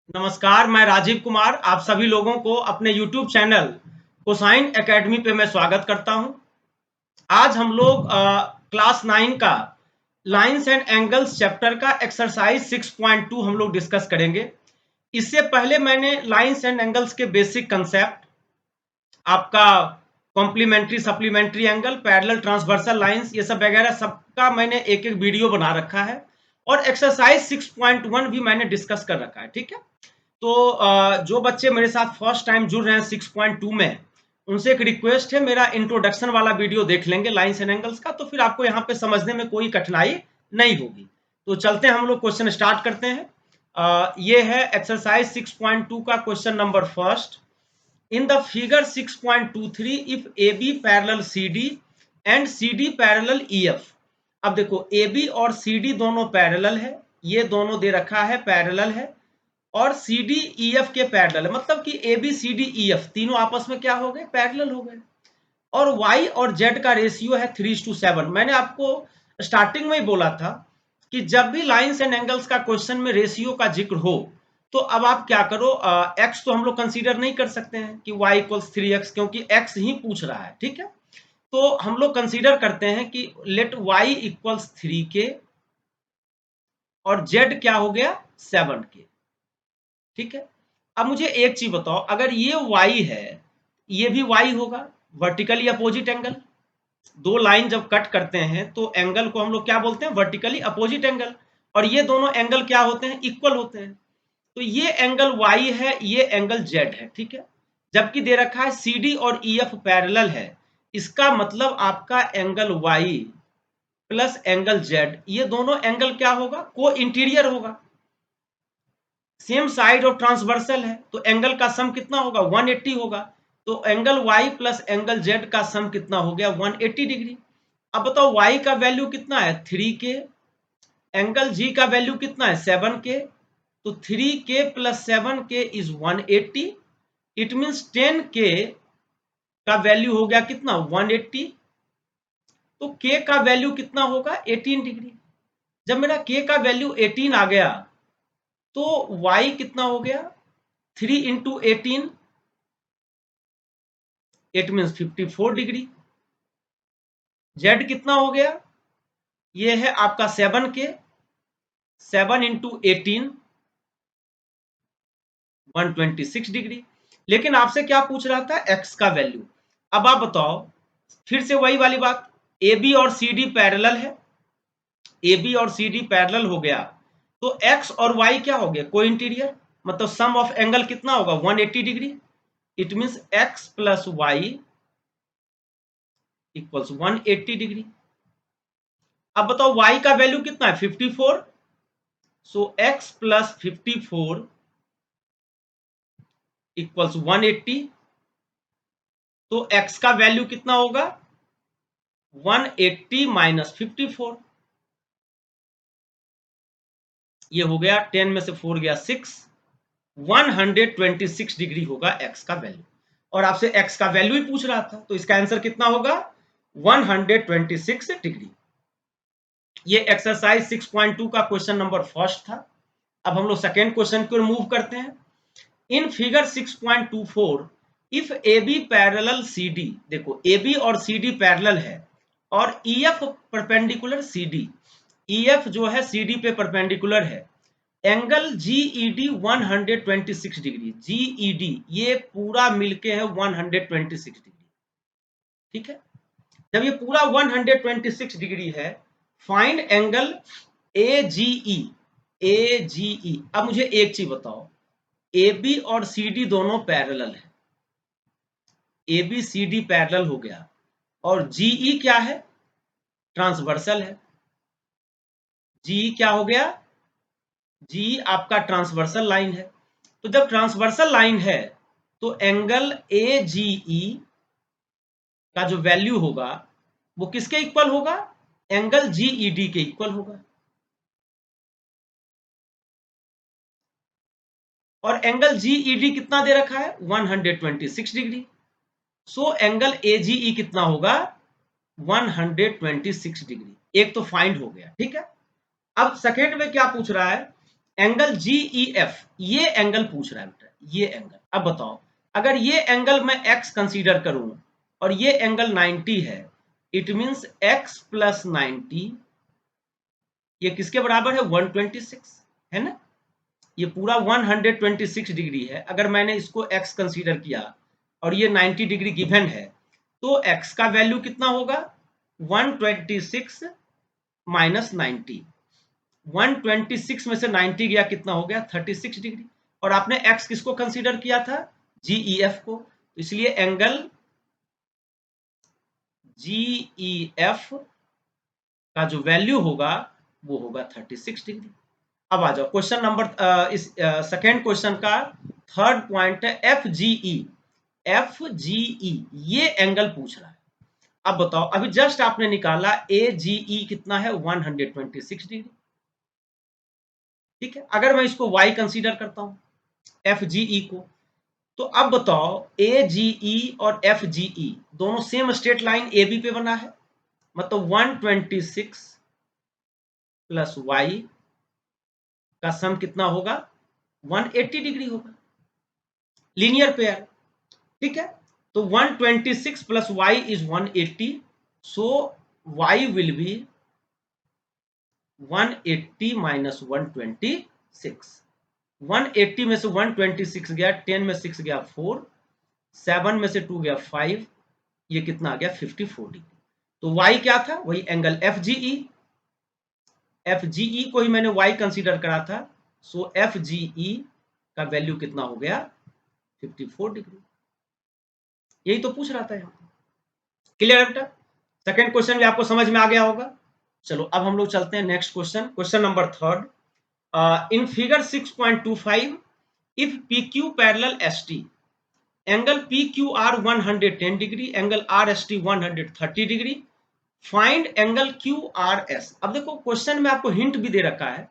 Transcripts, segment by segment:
नमस्कार, मैं राजीव कुमार आप सभी लोगों को अपने YouTube चैनल कोसाइन एकेडमी पे मैं स्वागत करता हूं। आज हम लोग क्लास 9 का लाइंस एंड एंगल्स चैप्टर का एक्सरसाइज 6.2 हम लोग डिस्कस करेंगे। इससे पहले मैंने लाइंस एंड एंगल्स के बेसिक कंसेप्ट, आपका complementary supplementary angle, parallel transversal lines, ये सब वगैरह सबका मैंने एक एक वीडियो बना रखा है और एक्सरसाइज 6.1 भी मैंने डिस्कस कर रखा है। ठीक है, तो जो बच्चे मेरे साथ फर्स्ट टाइम जुड़ रहे हैं 6.2 में, उनसे एक रिक्वेस्ट है, मेरा इंट्रोडक्शन वाला वीडियो देख लेंगे लाइंस एंड एंगल्स का, तो फिर आपको यहाँ पे समझने में कोई कठिनाई नहीं होगी। तो चलते हैं, हम लोग क्वेश्चन स्टार्ट करते हैं। ये है एक्सरसाइज 6.2 का question number first. In the figure 6.23 if A B parallel C D and C D parallel E F. अब देखो, ए बी और सी डी दोनों पैरेलल है, ये दोनों दे रखा है पैरेलल है, और सी डी ई एफ के पैरेलल है, मतलब कि A B C D E F तीनों आपस में क्या हो गए, पैरेलल हो गए। और y और z का रेशियो है 3:7। मैंने आपको स्टार्टिंग में ही बोला था कि जब भी लाइंस एंड एंगल्स का क्वेश्चन में रेशियो का जिक्र हो, तो अब आप क्या करो, x तो हम लोग कंसीडर नहीं कर सकते हैं कि y इक्वल्स 3x, क्योंकि x ही पूछ रहा है। ठीक है, तो हम लोग कंसीडर करते हैं कि लेट y इक्वल्स 3k और z क्या हो गया, 7k। ठीक है, अब मुझे एक चीज बताओ, अगर ये y है, ये भी y होगा, वर्टिकली अपोजिट एंगल। दो लाइन जब कट करते हैं तो एंगल को हम लोग क्या बोलते हैं, वर्टिकली अपोजिट एंगल। और ये दोनों एंगल क्या होते हैं, इक्वल होते हैं। तो ये एंगल y है, ये एंगल z है। ठीक है, जबकि दे रखा है सी डी और ई एफ पैरेलल है, इसका मतलब आपका angle y plus angle z, ये दोनों एंगल क्या होगा, को इंटीरियर होगा, सेम साइड और ट्रांसवर्सल है, तो एंगल का सम कितना होगा, 180 होगा। तो angle y plus angle z का सम कितना हो गया, 180 डिग्री। अब बताओ y का वैल्यू कितना है, 3k, एंगल g का वैल्यू कितना है, 7k। तो 3k plus 7k is 180। It means 10k का वैल्यू हो गया कितना, 180। तो k का वैल्यू कितना होगा, 18 डिग्री। जब मेरा k का वैल्यू 18 आ गया, तो y कितना हो गया, 3 into 18, it means 54 degree. z कितना हो गया, ये है आपका 7k, 7 इंटू 18, 126 डिग्री। लेकिन आपसे क्या पूछ रहा था, x का वैल्यू। अब आप बताओ, फिर से वही वाली बात, ए बी और सी डी पैरेलल है, ए बी और सी डी पैरेलल हो गया, तो x और y क्या हो गया, को इंटीरियर, मतलब सम ऑफ एंगल कितना होगा, 180 degree. It means x plus y equals 180 degree. अब बताओ y का वैल्यू कितना है, 54। So x plus 54 equals 180। तो x का वैल्यू कितना होगा, 180 माइनस 54, ये हो गया 10 में से 4 गया 6, 126 डिग्री होगा x का वैल्यू। और आपसे x का वैल्यू ही पूछ रहा था, तो इसका आंसर कितना होगा, 126 डिग्री। ये एक्सरसाइज 6.2 का क्वेश्चन नंबर फर्स्ट था। अब हम लोग सेकेंड क्वेश्चन की ओर मूव करते हैं। In figure 6.24 if A B parallel C D, देखो ए बी और सी डी पैरेलल है और E F perpendicular C D, E F जो है सी डी पे परपेंडिकुलर है, angle G E D 126 degree, G E D ये पूरा मिलके है 126 डिग्री। ठीक है, जब ये पूरा 126 डिग्री है, फाइंड एंगल ए जी ई, ए जी ई। अब मुझे एक चीज बताओ, ए बी और सी डी दोनों पैरेलल है, A B C D parallel हो गया, और जीई क्या है, ट्रांसवर्सल है। जीई क्या हो गया, जी आपका ट्रांसवर्सल लाइन है। तो जब ट्रांसवर्सल लाइन है, तो एंगल ए जी ई का जो वैल्यू होगा वो किसके इक्वल होगा, एंगल जी ई डी के इक्वल होगा। और एंगल जी ई डी कितना दे रखा है, 126 डिग्री। सो एंगल ए जी ई कितना होगा, 126 डिग्री। एक तो फाइंड हो गया। ठीक है, अब सेकेंड में क्या पूछ रहा है, एंगल GEF, ये एंगल पूछ रहा है बेटा, ये एंगल। अब बताओ, अगर ये एंगल मैं x कंसीडर करूं और ये एंगल 90 है, इट मींस x प्लस 90 ये किसके बराबर है? 126, है ना? ये पूरा 126 डिग्री है। अगर मैंने इसको x कंसीडर किया और ये 90 डिग्री गिवन है, तो x का वैल्यू कितना होगा? 126 माइनस 90। 126 में से 90 गया, कितना हो गया? 36 डिग्री। और आपने x किसको कंसीडर किया था? GEF को। इसलिए एंगल GEF का जो वैल्यू होगा वो होगा 36 डिग्री। अब आ जाओ क्वेश्चन नंबर, इस सेकेंड क्वेश्चन का थर्ड पॉइंट है FGE। FGE ये एंगल पूछ रहा है। अब बताओ, अभी जस्ट आपने निकाला AGE कितना है? 126 डिग्री। ठीक है, अगर मैं इसको y कंसीडर करता हूं FGE को, तो अब बताओ AGE और FGE दोनों सेम स्ट्रेट लाइन AB पे बना है, मतलब 126 प्लस y का सम कितना होगा? 180 डिग्री होगा, लीनियर पेयर। ठीक है, तो 126 plus y is 180, so y will be 180 minus 126। 180 में से 126 गया, 10 में 6 गया 4, 7 में से 2 गया 5, ये कितना आ गया? 54 डिग्री। तो y क्या था? वही एंगल FGE। FGE को ही मैंने y कंसीडर करा था, सो FGE का वैल्यू कितना हो गया? 54 डिग्री। यही तो पूछ रहा था यहाँ। क्लियर है बेटा? सेकेंड क्वेश्चन भी आपको समझ में आ गया होगा। चलो अब हम लोग चलते हैं next question, question number third. In figure 6.25 if PQ parallel ST, angle PQR 110 degree, angle RST 130 degree, find angle QRS। अब देखो क्वेश्चन में आपको हिंट भी दे रखा है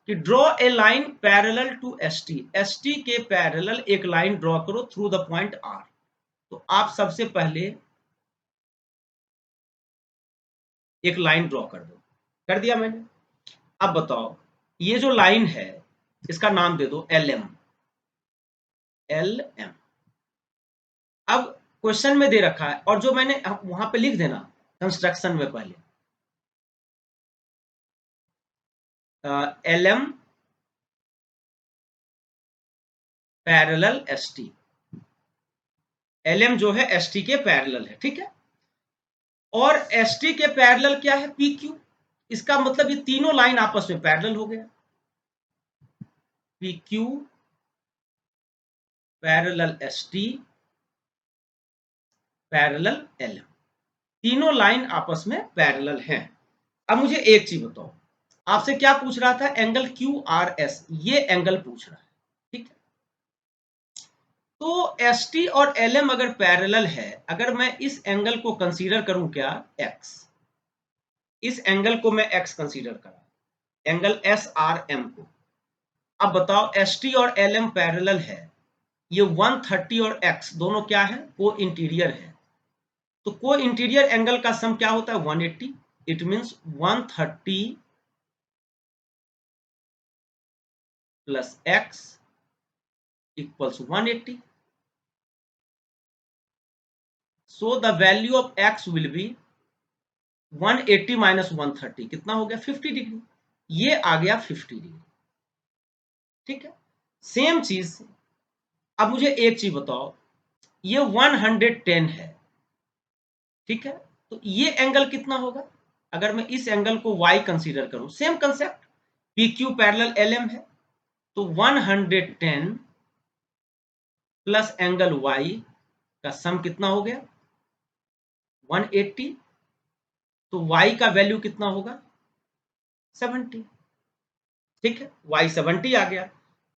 कि draw a line parallel to ST, ST के पैरेलल एक लाइन ड्रॉ करो थ्रू द पॉइंट R। तो आप सबसे पहले एक लाइन ड्रॉ कर दो। कर दिया मैंने। अब बताओ, ये जो लाइन है इसका नाम दे दो LM। LM अब क्वेश्चन में दे रखा है, और जो मैंने वहां पे लिख देना कंस्ट्रक्शन में पहले, LM पैरेलल ST। LM जो है ST के पैरेलल है, ठीक है। और ST के पैरेलल क्या है? PQ। इसका मतलब ये तीनों लाइन आपस में पैरेलल हो गया। PQ parallel ST parallel LM, तीनों लाइन आपस में पैरेलल हैं। अब मुझे एक चीज बताओ, आपसे क्या पूछ रहा था? एंगल QRS, ये एंगल पूछ रहा है, ठीक है। तो ST और LM अगर पैरेलल है, अगर मैं इस एंगल को कंसीडर करूं क्या? X। इस एंगल को मैं X कंसीडर करा, एंगल SRM को। अब बताओ ST और LM पैरेलल है, ये 130 और X दोनों क्या है? को इंटीरियर है। तो को इंटीरियर एंगल का सम क्या होता है? 180। It means 130 plus X equals 180। So the value of x will be 180 minus 130, कितना हो गया? 50 डिग्री। ये आ गया 50 डिग्री, ठीक है। सेम चीज, अब मुझे एक चीज बताओ, ये 110 है, ठीक है। तो ये एंगल कितना होगा? अगर मैं इस एंगल को y कंसीडर करूं, same concept, PQ parallel LM है, तो 110 प्लस एंगल y का सम कितना हो गया? 180। तो y का वैल्यू कितना होगा? 70, ठीक है। y 70 आ गया।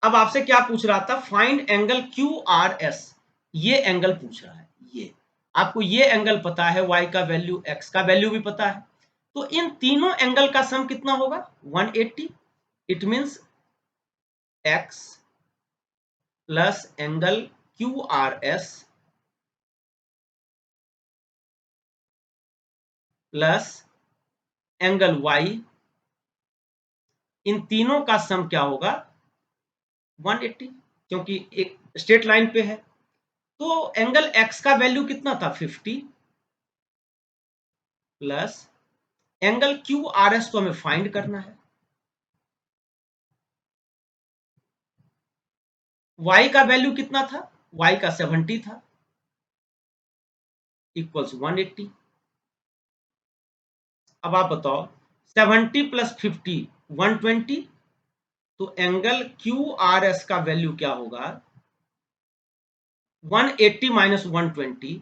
अब आपसे क्या पूछ रहा था? फाइंड एंगल QRS, ये एंगल पूछ रहा है। ये आपको ये एंगल पता है, y का वैल्यू, x का वैल्यू भी पता है, तो इन तीनों एंगल का सम कितना होगा? 180। It means x plus angle QRS plus angle y, इन तीनों का सम क्या होगा? 180, क्योंकि एक स्ट्रेट लाइन पे है। तो एंगल एक्स का वैल्यू कितना था 50 plus angle Q R S तो हमें फाइंड करना है। y का वैल्यू कितना था, y का 70 था, इक्वल्स 180। अब आप बताओ 70 प्लस 50 120, तो एंगल क्यू आर एस का वैल्यू क्या होगा, 180 minus 120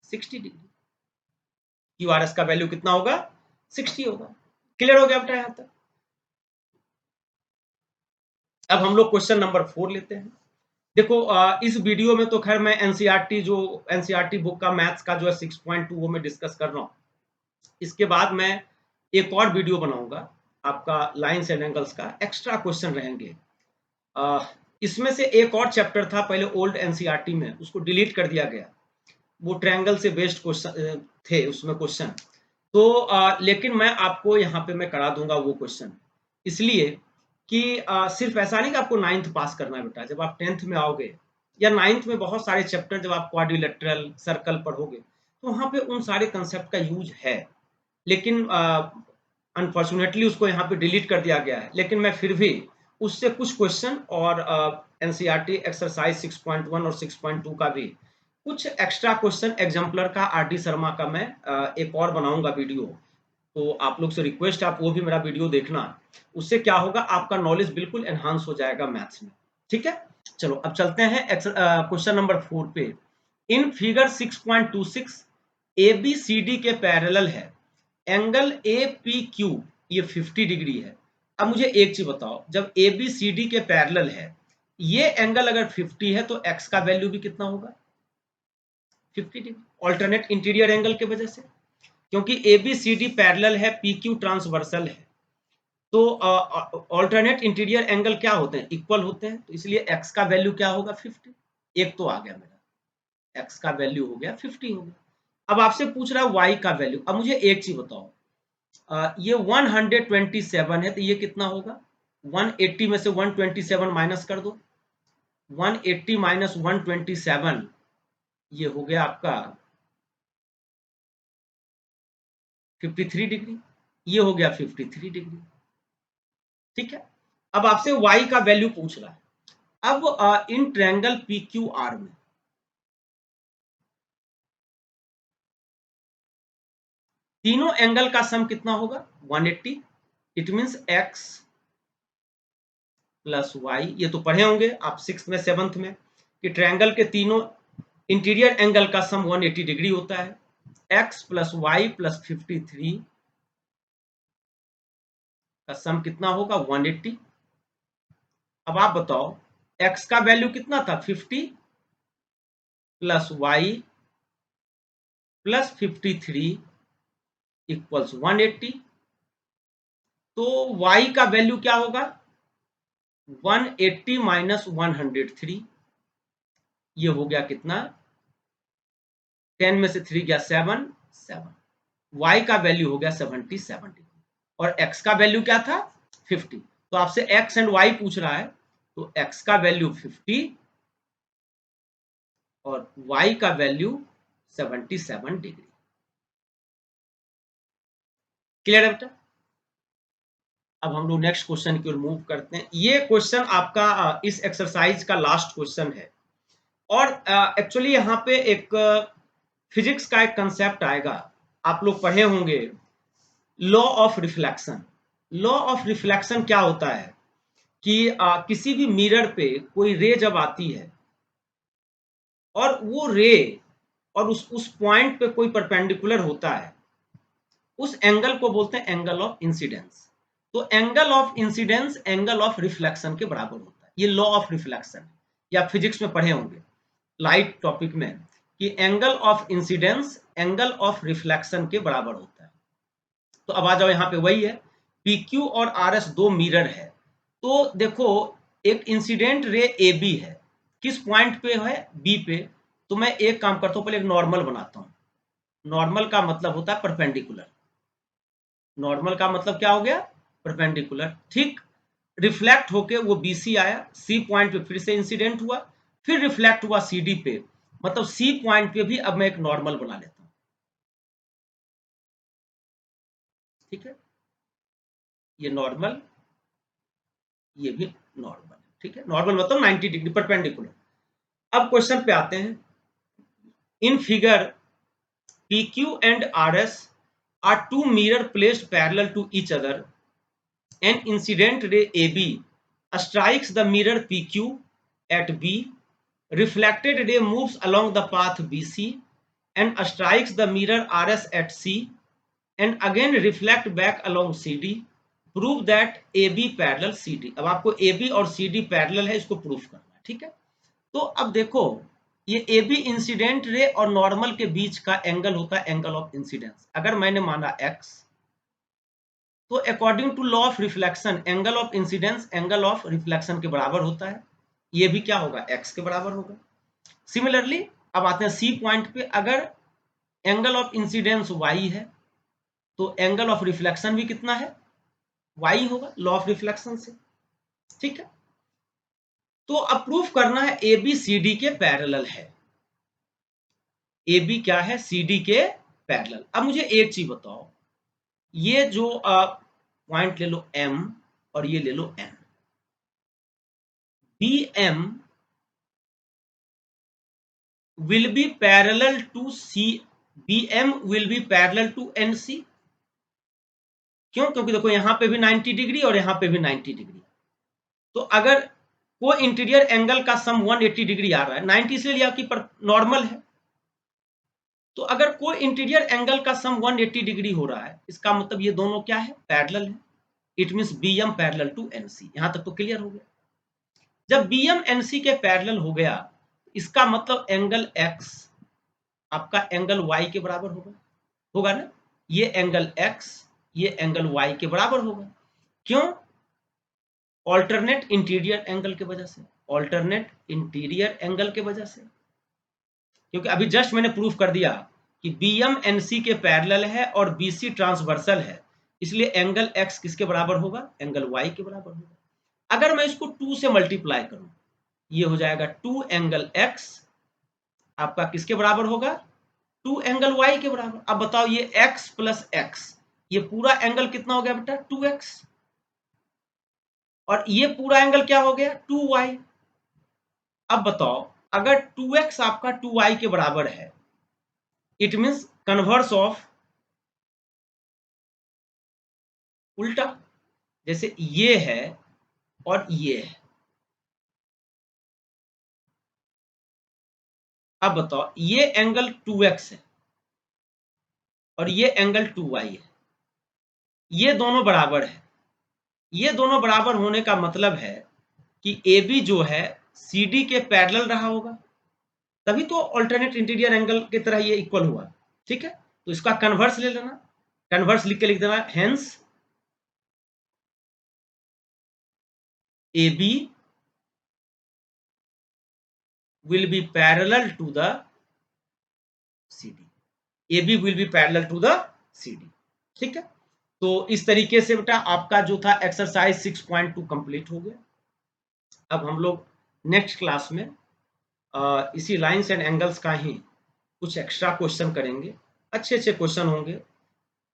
60 degree. Q R S का वैल्यू कितना होगा, 60 होगा। क्लियर हो गया बेटा यहां तक। अब हम लोग क्वेश्चन नंबर 4 लेते हैं। देखो इस वीडियो में तो खैर मैं एनसीईआरटी जो एनसीईआरटी बुक का मैथ्स का जो है 6.2 वो मैं डिस्कस कर रहा हूँ। इसके बाद मैं एक और वीडियो बनाऊंगा आपका लाइन्स एंड एंगल्स का, एक्स्ट्रा क्वेश्चन रहेंगे। इसमें से एक और चैप्टर था पहले ओल्ड एनसीईआरटी में, उसको डिलीट कर दिया गया। वो ट्रायंगल से बेस्ड क्वेश्चन थे उसमें क्वेश्चन। तो लेकिन मैं आपको यहाँ पे मैं करा दूंगा वो क्वेश्चन, इसलिए कि सिर्फ ऐसा नहीं कि आपको 9th पास करना है बेटा। जब आप 10th में आओगे या 9th में बहुत सारे चैप्टर जब आप क्वाड्रिलेटरल सर्कल पढ़ोगे तो वहाँ पे उन सारे कंसेप्ट का यूज है, लेकिन अनफॉर्चुनेटली उसको यहाँ पे डिलीट कर दिया गया है। लेकिन मैं फिर भी उससे कुछ क्वेश्चन और एनसीईआरटी एक्सरसाइज 6.1 और 6.2 का भी कुछ एक्स्ट्रा क्वेश्चन एग्जाम्पलर का आर डी शर्मा का मैं एक और बनाऊंगा वीडियो। तो आप लोग से रिक्वेस्ट, आप वो भी मेरा वीडियो देखना। उससे क्या होगा, आपका नॉलेज बिल्कुल एनहांस हो जाएगा मैथ्स में। ठीक है, चलो अब चलते हैं क्वेश्चन नंबर 4 पे। In figure 6.26 A B C D के पैरेलल है, एंगल ए पी क्यू ये 50 डिग्री है। अब मुझे एक चीज बताओ, जब ए बी सी डी के पैरेलल है, ये एंगल अगर 50 है तो एक्स का वैल्यू भी कितना होगा, 50 डिग्री। ऑल्टरनेट इंटीरियर एंगल के वजह से, क्योंकि A B C D parallel है, पी क्यू ट्रांसवर्सल है, तो ऑल्टरनेट इंटीरियर एंगल क्या होते हैं, इक्वल होते हैं। तो इसलिए एक्स का वैल्यू क्या होगा, 50। एक तो आ गया मेरा, एक्स का वैल्यू हो गया 50 हो गया। अब आपसे पूछ रहा है वाई का वैल्यू। अब मुझे एक चीज बताओ, ये 127 है तो ये कितना होगा, 180 में से 127 माइनस कर दो, 180 माइनस 127 ये हो गया आपका 53 डिग्री, ये हो गया 53 डिग्री। ठीक है, अब आपसे y का वैल्यू पूछ रहा है। अब इन ट्रायंगल पी क्यू आर में तीनों एंगल का सम कितना होगा, 180। It means x plus y, ये तो पढ़े होंगे आप 6th में 7th में कि ट्रायंगल के तीनों इंटीरियर एंगल का सम 180 डिग्री होता है। x प्लस वाई प्लस 53 का सम कितना होगा, 180। अब आप बताओ x का वैल्यू कितना था, 50 प्लस वाई प्लस 53 इक्वल्स 180। तो y का वैल्यू क्या होगा, 180 माइनस 103, ये हो गया कितना, 10 में से 3 गया 7, 7। y का वैल्यू हो गया 77 डिग्री और x का वैल्यू क्या था, 50। तो आपसे x एंड y पूछ रहा है, तो x का वैल्यू 50 और y का वैल्यू 77 डिग्री। क्लियर है बेटा। अब हम लोग नेक्स्ट क्वेश्चन की ओर मूव करते हैं। ये क्वेश्चन आपका इस एक्सरसाइज का लास्ट क्वेश्चन है और एक्चुअली यहाँ पे एक फिजिक्स का एक कंसेप्ट आएगा, आप लोग पढ़े होंगे, law of reflection. Law of reflection क्या होता है कि किसी भी मिरर पे कोई रे जब आती है और वो रे और उस पॉइंट पे कोई परपेंडिकुलर होता है, उस एंगल को बोलते हैं एंगल ऑफ इंसिडेंस। तो angle of incidence angle of reflection के बराबर होता है, ये लॉ ऑफ रिफ्लेक्शन। या फिजिक्स में पढ़े होंगे लाइट टॉपिक में कि angle of incidence angle of reflection के बराबर होता है। तो अब आ जाओ, यहाँ पे वही है, पी क्यू और आर एस दो मिरर है। तो देखो एक इंसिडेंट रे ए बी है, किस पॉइंट पे है, बी पे। तो मैं एक काम करता हूँ, पहले एक नॉर्मल बनाता हूँ। नॉर्मल का मतलब होता है परपेंडिकुलर। नॉर्मल का मतलब क्या हो गया, परपेंडिकुलर। ठीक, रिफ्लेक्ट होके वो BC आया, C पॉइंट पे फिर से इंसिडेंट हुआ, फिर रिफ्लेक्ट हुआ CD पे, मतलब C पॉइंट पे भी अब मैं एक नॉर्मल बना लेता हूं। ठीक है, ये नॉर्मल, ये भी नॉर्मल। ठीक है, नॉर्मल मतलब 90 डिग्री परपेंडिकुलर। अब क्वेश्चन पे आते हैं। In figure PQ and RS are two mirror placed parallel to each other. An incident ray AB strikes the mirror PQ at B. Reflected ray moves along the path BC and strikes the mirror RS at C and again reflect back along CD. Prove that AB parallel CD. अब आपको AB और CD parallel है, इसको proof करना है। ठीक है, तो अब देखो, ये AB इंसिडेंट रे और नॉर्मल के बीच का एंगल होता है एंगल ऑफ इंसिडेंस। अगर मैंने माना x, तो according to law of reflection angle of incidence angle of reflection के बराबर होता है। ये भी क्या होगा, x के बराबर होगा। सिमिलरली अब आते हैं C पॉइंट पे, अगर एंगल ऑफ इंसिडेंस y है तो एंगल ऑफ रिफ्लेक्शन भी कितना है, y होगा, लॉ ऑफ रिफ्लेक्शन से। ठीक है, तो अब प्रूफ करना है AB CD के पैरेलल है। AB क्या है, CD के पैरेलल। अब मुझे एक चीज बताओ, ये जो पॉइंट ले लो M और ये ले लो N, BM will be parallel to C, BM will be parallel to NC। क्यों, क्योंकि देखो यहां पे भी 90 डिग्री और यहां पे भी 90 डिग्री, तो अगर को इंटीरियर एंगल का सम 180 डिग्री आ रहा है, 90 इसलिए लिया कि पर नॉर्मल है, तो अगर कोई इंटीरियर एंगल का सम 180 डिग्री हो रहा है, इसका मतलब ये दोनों क्या है, पैरेलल है। It means BM parallel to NC। यहां तक तो क्लियर हो गया। जब BM NC के पैरेलल हो गया, इसका मतलब एंगल X आपका एंगल Y के बराबर होगा ना, ये एंगल X ये एंगल Y के बराबर होगा। क्यों, ऑल्टरनेट इंटीरियर एंगल की वजह से, ऑल्टरनेट इंटीरियर एंगल के वजह से, क्योंकि अभी जस्ट मैंने प्रूफ कर दिया कि BM NC के पैरेलल है और BC ट्रांसवर्सल है, इसलिए एंगल X किसके बराबर होगा, एंगल Y के बराबर होगा। अगर मैं इसको 2 से मल्टीप्लाई करूं, ये हो जाएगा 2 एंगल X आपका किसके बराबर होगा, 2 एंगल Y के बराबर। अब बताओ ये X प्लस X, ये पूरा एंगल कितना हो गया बेटा, 2X, और ये पूरा एंगल क्या हो गया, 2Y। अब बताओ अगर 2X आपका 2Y के बराबर है, इट मींस कन्वर्स ऑफ उल्टा, जैसे ये है और ये है। अब बताओ ये एंगल 2X है और ये एंगल 2Y है, ये दोनों बराबर है। ये दोनों बराबर होने का मतलब है कि AB जो है CD के पैरेलल रहा होगा, तभी तो अल्टरनेट इंटीरियर एंगल की तरह ये इक्वल हुआ। ठीक है, तो इसका कन्वर्स ले लेना, कन्वर्स लिख देना, hence AB will be parallel to the CD, AB will be parallel to the CD। ठीक है, तो इस तरीके से बेटा आपका जो था एक्सरसाइज 6.2 कंप्लीट हो गया। अब हम लोग नेक्स्ट क्लास में इसी लाइंस एंड एंगल्स का ही कुछ एक्स्ट्रा क्वेश्चन करेंगे, अच्छे अच्छे क्वेश्चन होंगे।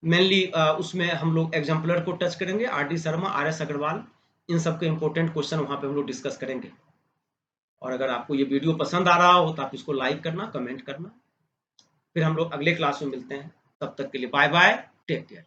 मेनली उसमें हम लोग एग्जाम्पलर को टच करेंगे, RD शर्मा, RS अग्रवाल, इन सबके इंपॉर्टेंट क्वेश्चन वहां पे हम लोग डिस्कस करेंगे। और अगर आपको ये वीडियो पसंद आ रहा हो तो आप इसको लाइक करना, कमेंट करना। फिर हम लोग अगले क्लास में मिलते हैं, तब तक के लिए बाय बाय, टेक केयर।